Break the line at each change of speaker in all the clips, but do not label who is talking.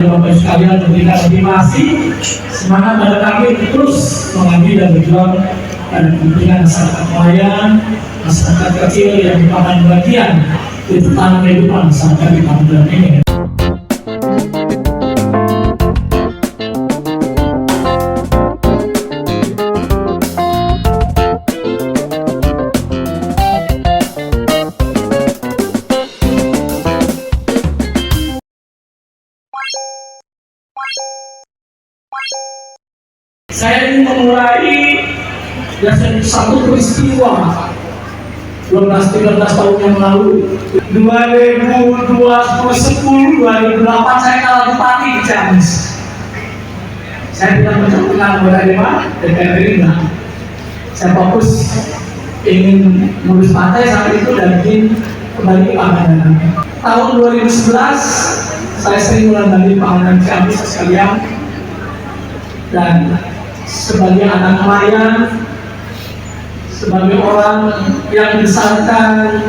Bapak sekalian memberikan motivasi semangat pada kami terus mengambil dan berjuang pada kepentingan masyarakat nelayan, masyarakat kecil yang merupakan bagian dari tanah kehidupan masyarakat di Pangandaran ini. Saya ingin memulai satu peristiwa 12-13 tahun yang lalu. 2010, 2008 saya kalah bupati di Ciamis. Saya tidak mencalonkan menerima DPR Gerindra. Saya fokus ingin mengurus partai saat itu dan ingin kembali ke Pangandaran. Tahun 2011 saya sering melalui Pangandaran Ciamis sekalian, dan sebagai anak nelayan, sebagai orang yang dibesarkan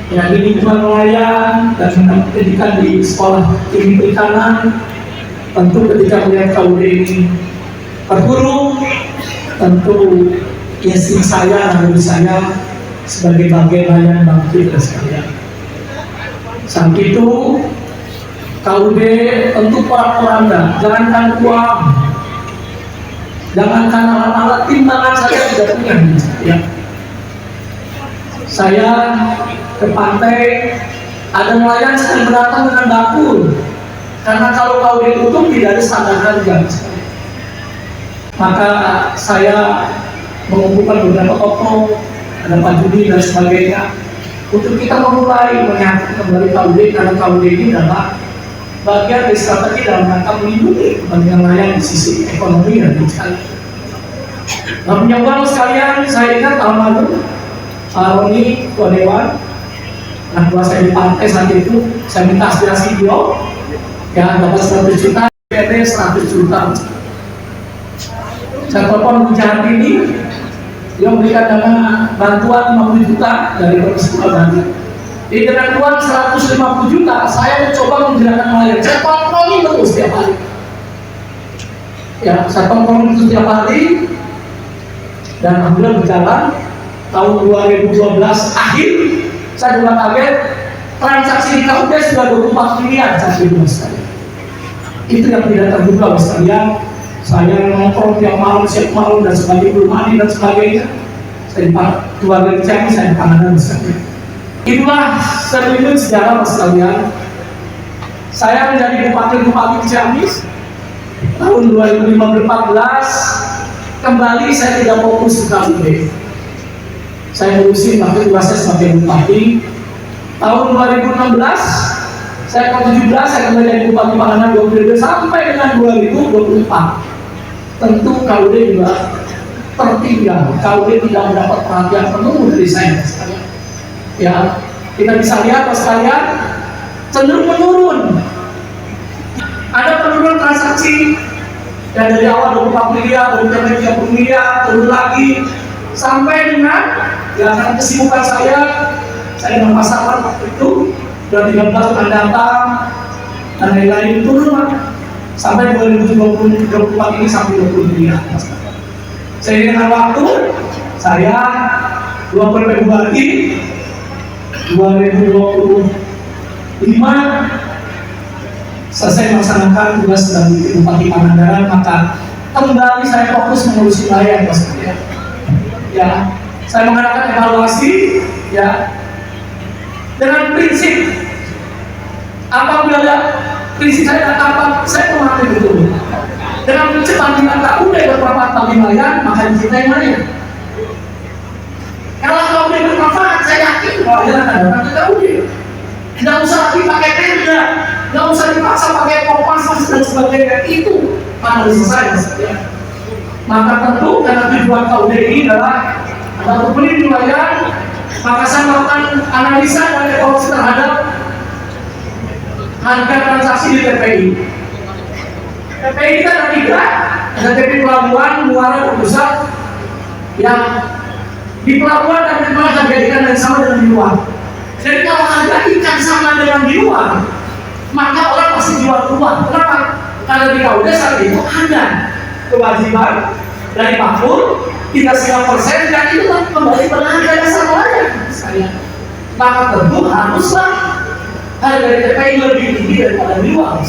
ya di lingkungan nelayan dan mendapat pendidikan di sekolah tinggi perikanan, tentu ketika melihat KUD ini terpuruk, tentu insting saya dan saya sebagai bagian nelayan bangkit dan sekalian. Saat itu KUD tentu porak-poranda, jangankan uang, jangankan alat-alat, timbangan saja tidak punya. Ya. Saya ke pantai, ada nelayan sedang berdatang dengan bakul, karena kalau KUD tutup tidak ada standar harga. Maka saya mengumpulkan beberapa tokoh, ada Pak Judi dan sebagainya, untuk kita memulai menyambut kembali KUD, karena KUD ini adalah bagian dari strategi dalam rangka melindungi kepentingan nelayan di sisi ekonomi dan sekali. Nah, penyambung sekalian, saya ingat tahun lalu Pak Roni, Ketua Dewan, anak buah saya di pantai saat itu, saya minta aspirasi beliau, ya dapat 100 juta, PT 100 juta. Saya telepon Bu Jantini, dia memberikan dana bantuan 50 juta dari Provinsi Bali. Jadi dengan uang 150 juta, saya mencoba menjelaskan nelayan. Saya kontroli terus setiap hari. Ya, saya kontroli terus setiap hari. Dan alhamdulillah berjalan. Tahun 2012 akhir, saya juga kaget. Transaksi di KUD sudah 24 miliar saat itu, Mas sekalian. Itu yang tidak terduga, Mas sekalian. Saya nongkrong tiap malam, siap malam dan sebagainya, belum mandi dan sebagainya. Saya keluarga di Ciamis, saya di Pangandaran, Mas sekalian. Itulah sedikit sejarah Mas sekalian. Saya menjadi bupati di Ciamis tahun 2014. Kembali saya tidak fokus ke KUD. Saya ngurusin waktu tugasnya sebagai bupati. Tahun 2016 saya ke 17 saya kembali jadi bupati Pangandaran 2 periode sampai dengan 2024. Tentu KUD juga tertinggal. KUD tidak mendapat perhatian penuh dari saya Mas sekalian. Ya, kita bisa lihat Mas sekalian, cenderung menurun. Ada penurunan transaksi yang dari awal 24 miliar, kemudian 30 miliar, turun lagi sampai dengan ya karena kesibukan saya dengan pasangan waktu itu dan 13 bulan datang dan lain-lain turun sampai 2024 ini sampai 20 miliar. Saya dengan waktu saya 20 Februari 2025 selesai melaksanakan tugas sebagai Bupati Pangandaran, maka kembali saya fokus mengurus nelayan Mas. Ya, saya mengadakan evaluasi ya dengan prinsip apabila ada prinsip saya apa saya memahami betul dengan prinsip panggilan KUD bermanfaat bagi nelayan, maka dicintai nelayan. Kalau KUD bermanfaat, saya yakin bahwa jalan ada ke KUD. Tidak usah lagi pakai perda, tidak usah dipaksa pakai kompas dan sebagainya. Itu analisis saya. Maka tentu karena tujuan KUD ini adalah untuk melindungi nelayan, maka saya melakukan analisa dan evaluasi terhadap harga transaksi di TPI. TPI kita ada 3, ada TPI pelabuhan, muara dan pusat. Yang di pelabuhan dan di mana harga ikan yang sama dengan di luar. Jadi kalau harga ikan sama dengan di luar, maka orang pasti jual rumah. Kenapa? Karena di KUD saat itu ada kewajiban dari makmur 39% dan itu kembali pada harga dasar warga sekalian. Maka tentu haruslah harga TPI lebih tinggi daripada di luar.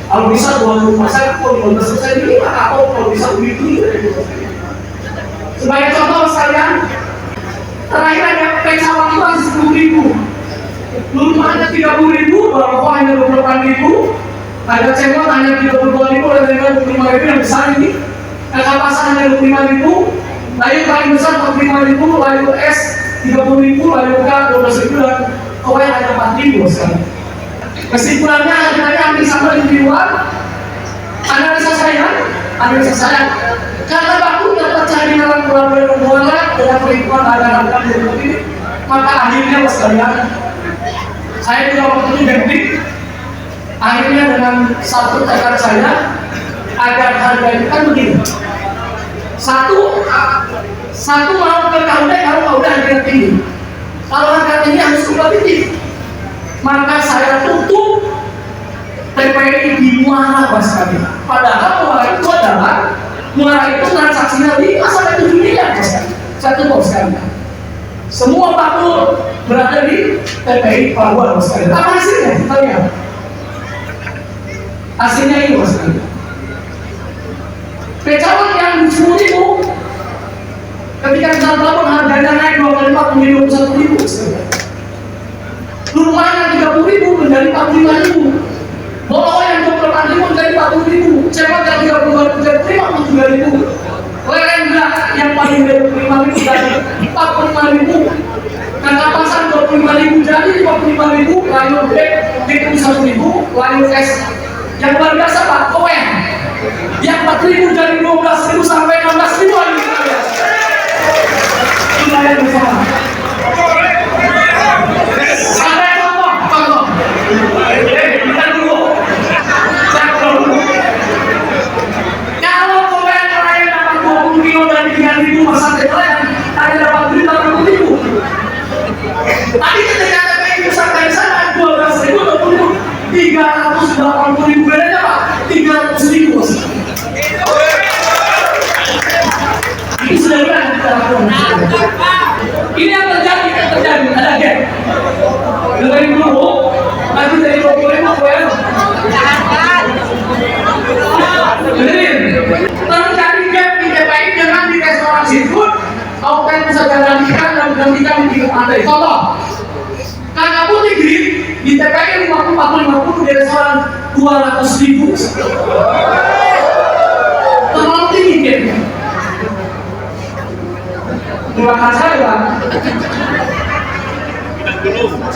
Kalau bisa 20% atau 15% ini, maka kalau bisa lebih tinggi dari itu. Sebagai contoh sekalian, terakhir ada pesawat itu hanya 10.000, dulu hanya 30.000, berapa hanya 28.000, ada cemot hanya 32.000, ada 25.000 yang besar ini, kakak pasar hanya 25.000, layu paling besar 45.000, layu S 30.000, layu K 12.000, dan kowe hanya 4.000 sekali. Kesimpulannya akhirnya hampir sama di luar. Analisa saya karena baku dapat cari dalam bulan dengan perhitungan harga-harga ini, maka akhirnya sekalian saya juga waktu itu debit akhirnya dengan satu tekad saya agar harga itu kan begini, satu mau ke KUD kalau KUD harga tinggi, kalau harga tinggi harus kompetitif, maka saya tutup TPI di Muara sekali. Padahal Muara itu transaksinya 5-7 miliar satu bos sekali. Semua pakul berada di TPI Pelabuhan sekali. Apa hasilnya? Kita lihat. Hasilnya ini bos sekali. Pecawan yang 10.000 ketika di pelabuhan harganya naik 2 kali lipat menjadi 21.000. Rumah yang 30.000 menjadi 45.000. Bolo yang 24.000 menjadi 40.000. Cemot yang 32.000 menjadi 53.000. Lerengga yang paling dari 25.000 jadi 45.000. Kakak pasar 25.000 jadi 55.000. Layu B 31.000. Layu S yang luar biasa Pak Kowen yang 4.000 jadi 12.000 sampai 16.000 lagi. Lumayan besar. Sampai contoh. Kita dulu. Kalau Kowen orang dapat 20 kilo dari 3.000 masa kecelakaan, ada dapat duit 80.000. Tapi ketika TPI pusat dari sana 12.000, 380.000 bedanya Pak, 300.000. Ini sudah benar kita lakukan. Ini yang terjadi, ada gap. Dengerin dulu, nanti dari 20.000 Kowen. Dengerin, terjadi gap di TPI dengan di restoran seafood. Kau kan bisa gantikan dan gantikan di pantai. Contoh, kakak putih green di TPI 50 di restoran 200.000. Terlalu tinggi gapnya. Terima kasih Pak.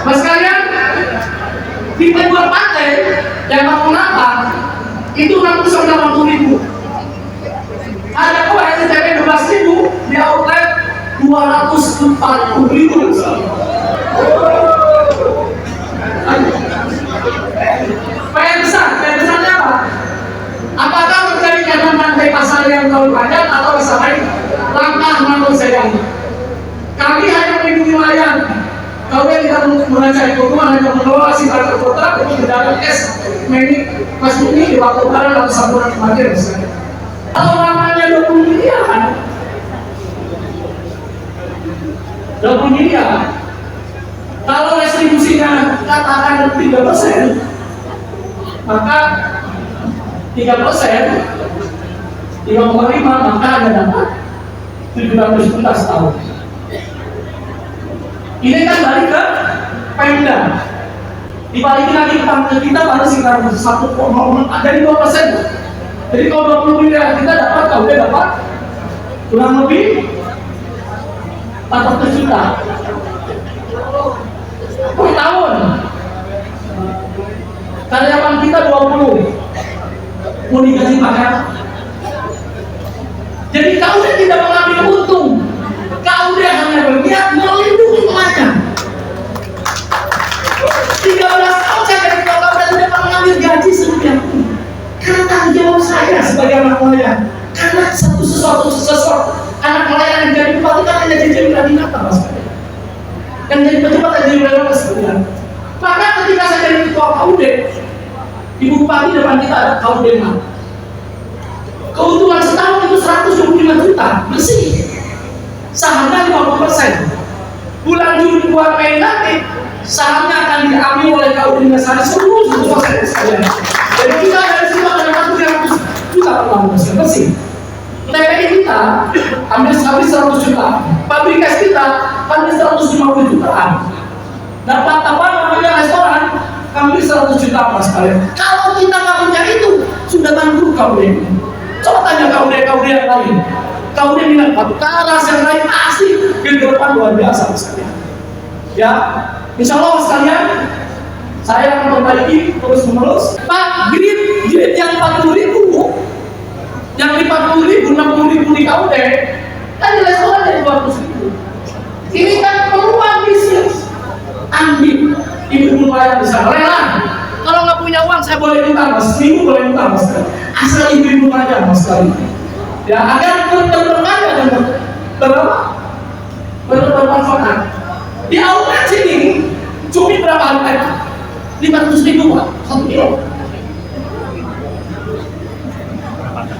Mas kalian di penjual pantai yang bangun apa itu 680.000. Ada kok yang TPI 12.000 di outlet 240.000. Besarnya apa? Apakah terjadi karena rantai pasar yang terlalu panjang atau besar lain? Langkah manusia kami hanya melindungi nelayan. Kami tidak merancang keuntungan, hanya mengelola simpanan kota untuk mendapat es Mas ini di waktu lebaran atau saburan kemarin misalnya. Kalau namanya 20 miliar, 20 miliar. Kalau restribusinya katakan 3%, maka 3%, 3,5 maka ada dapat 700 juta setahun. Ini kan balik ke Pemda. Dibalikin lagi ke pangkat kita baru sekitar 1,0 dari 2%. Jadi kalau 20 miliar kita dapat, kalau dia dapat kurang lebih 400 juta per tahun. Karyawan kita 20, mau digaji pakai. Jadi kau tidak mengambil untung, kau hanya berniat melindungi mereka. 13 tahun saya dari kau tidak mengambil gaji sekian. Karena tanggung jawab saya sebagai anak nelayan. Karena sesuatu anak nelayan yang jadi bupati kan hanya jadi koordinator mas. Yang jadi pejabat yang jadi koordinator sebenarnya. Maka ketika saya jadi ketua KUD, Ibu Bupati depan kita ada kaum dema. Keuntungan setahun itu 125 juta bersih. Sahamnya 50%. Bulan Juni bulan Mei nanti sahamnya akan diambil oleh kaum dema seluruh 100% sekalian. Jadi kita dari situ akan dapat 300 juta per tahun bersih. TPI kita ambil 100 juta, pabrik es kita ambil 150 jutaan. Dapat apa namanya restoran ambil 100 juta mas kalian. Kalau kita nggak punya itu sudah bangkrut kau deh. Coba tanya kau deh yang lain. Kau deh bilang karas yang lain pasti ke depan luar biasa mas kalian. Ya, insya Allah mas kalian, saya akan memperbaiki terus menerus. Pak, grid yang 40.000, yang 40.000, 60.000 di kau deh, kan di restoran jadi 200.000. Ini kan peluang bisnis. Ambil ibu nelayan bisa rela. Kalau nggak punya uang saya boleh minta mas, seminggu boleh minta mas. Asal ibu nelayan mas kali. Ya agar bermanfaat dan bermanfaat. Di outlet sini cumi berapa harga? 500.000 pak, 1 kilo.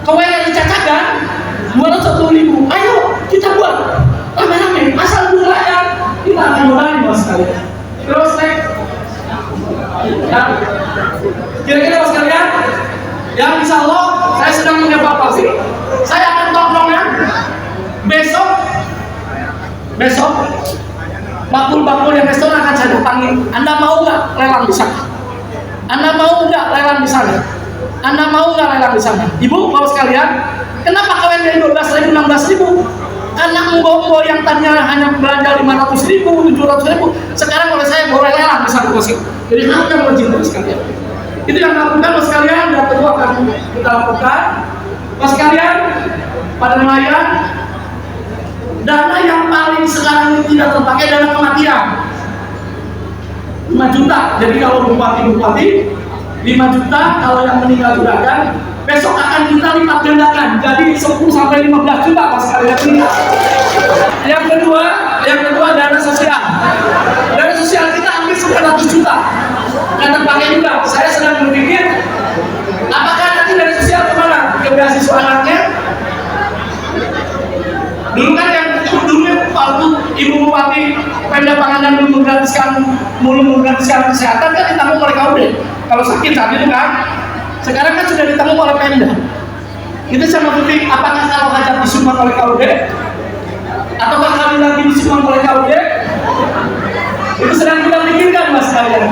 Kalau yang dicacakan 210.000. Ayo kita buat rame-rame. Asal nelayan kita akan mulai mas kalian. Terus next, ya, kira-kira mas kalian, ya insya Allah saya sedang mengevaluasi. Saya akan tongkrongnya besok bakul-bakul yang restoran akan saya datangi. Anda mau nggak lelang di sana? Anda mau nggak lelang di sana? Anda mau nggak lelang di sana? Ibu, bapak sekalian, kenapa kalian dari 12.000, 16.000? Karena mbok yang tadinya hanya belanja 500.000, 700.000, sekarang oleh saya boleh lelang di sana mas. Jadi harga melejit mas sekalian. Itu yang lakukan mas sekalian dan tentu akan kita lakukan mas sekalian pada nelayan. Dana yang paling sekarang ini tidak terpakai dana kematian 5 juta. Jadi kalau bupati 5 juta, kalau yang meninggal juragan besok akan kita lipat gandakan jadi 10 sampai 15 juta pas kalian tinggal. Yang kedua dana sosial. Dana sosial kita hampir 900 juta. Nggak terpakai juga. Saya sedang berpikir apakah nanti dana sosial kemana? Ke beasiswa anaknya? Dulu kan yang waktu Ibu Bupati Pemda Pangandaran belum menggratiskan kesehatan kan ditanggung oleh KUD. Kalau sakit saat itu kan. Sekarang kan sudah ditanggung oleh Pemda. Itu sama seperti apakah kalau hajat disumbang oleh KUD ataukah kali lagi disumbang oleh KUD? Itu sedang kita pikirkan mas kalian.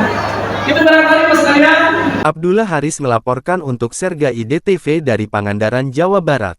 Itu barangkali mas kalian.
Abdullah Haris melaporkan untuk Serga IDTV dari Pangandaran, Jawa Barat.